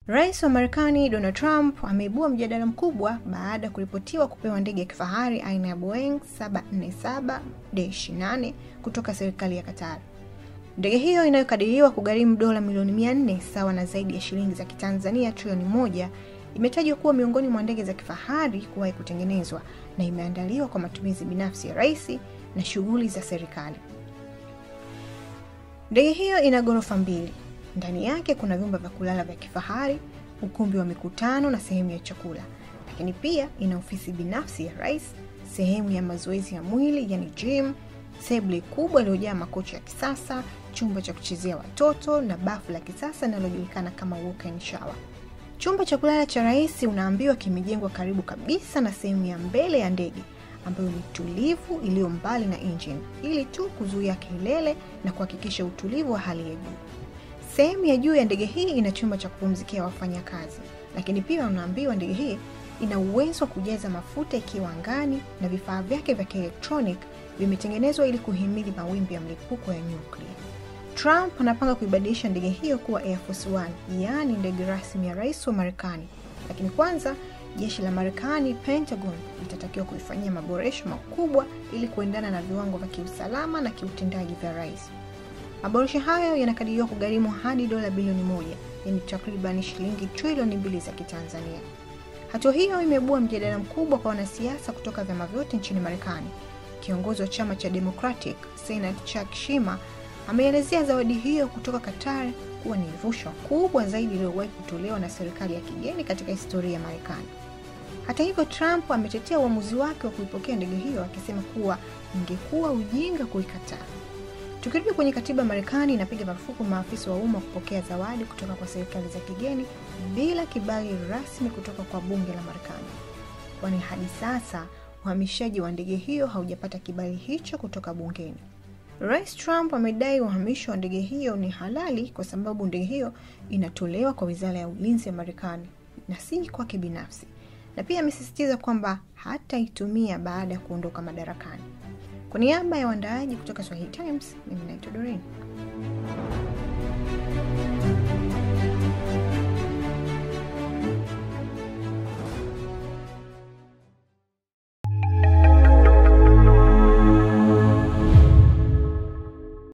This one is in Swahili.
Rais wa Marekani Donald Trump ameibua mjadala mkubwa baada ya kuripotiwa kupewa ndege ya kifahari aina ya Boeing 747-8 kutoka serikali ya Qatar. Ndege hiyo inayokadiriwa kugharimu dola milioni 400 sawa na zaidi ya shilingi za Kitanzania trilioni 1 imetajwa kuwa miongoni mwa ndege za kifahari kuwahi kutengenezwa na imeandaliwa kwa matumizi binafsi ya rais na shughuli za serikali. Ndege hiyo ina ghorofa 2. Ndani yake kuna vyumba vya kulala vya kifahari, ukumbi wa mikutano na sehemu ya chakula. Lakini pia ina ofisi binafsi ya rais, sehemu ya mazoezi ya mwili yani gym, sebule kubwa iliyojaa makochi ya kisasa, chumba cha kuchezea watoto na bafu la kisasa linalojulikana kama walk-in shower. Chumba cha kulala cha rais unaambiwa kimejengwa karibu kabisa na sehemu ya mbele ya ndege ambayo ni tulivu iliyo mbali na engine ili tu kuzuia kelele na kuhakikisha utulivu wa hali ya juu. Sehemu ya juu ya ndege hii ina chumba cha kupumzikia wafanyakazi, lakini pia unaambiwa ndege hii ina uwezo wa kujaza mafuta ikiwa angani na vifaa vyake vya kielektronic vimetengenezwa ili kuhimili mawimbi ya mlipuko ya nyuklia. Trump anapanga kuibadilisha ndege hiyo kuwa Air Force One, yaani ndege rasmi ya rais wa Marekani. Lakini kwanza, jeshi la Marekani Pentagon litatakiwa kuifanyia maboresho makubwa ili kuendana na viwango vya kiusalama na kiutendaji vya rais. Maboresho hayo yanakadiriwa kugharimu hadi dola bilioni 1, yani takriban shilingi trilioni 2 za Kitanzania. Hatua hiyo imeibua mjadala mkubwa kwa wanasiasa kutoka vyama vyote nchini Marekani. Kiongozi wa chama cha Democratic, Senator Chuck Schumer, ameelezea zawadi hiyo kutoka Qatar kuwa ni rushwa kubwa zaidi iliyowahi kutolewa na serikali ya kigeni katika historia ya Marekani. Hata hivyo, Trump ametetea uamuzi wake wa kuipokea ndege hiyo akisema kuwa ingekuwa ujinga kuikataa. Tukirudi kwenye katiba ya Marekani inapiga marufuku maafisa wa umma kupokea zawadi kutoka kwa serikali za kigeni bila kibali rasmi kutoka kwa bunge la Marekani. Kwani hadi sasa uhamishaji wa ndege hiyo haujapata kibali hicho kutoka bungeni. Rais Trump amedai uhamisho wa ndege hiyo ni halali kwa sababu ndege hiyo inatolewa kwa Wizara ya Ulinzi ya Marekani na si kwake binafsi. Na pia amesisitiza kwamba hataitumia baada ya kuondoka madarakani. Kwa niaba ya waandaaji kutoka Swahili Times, mimi naitwa Doreen.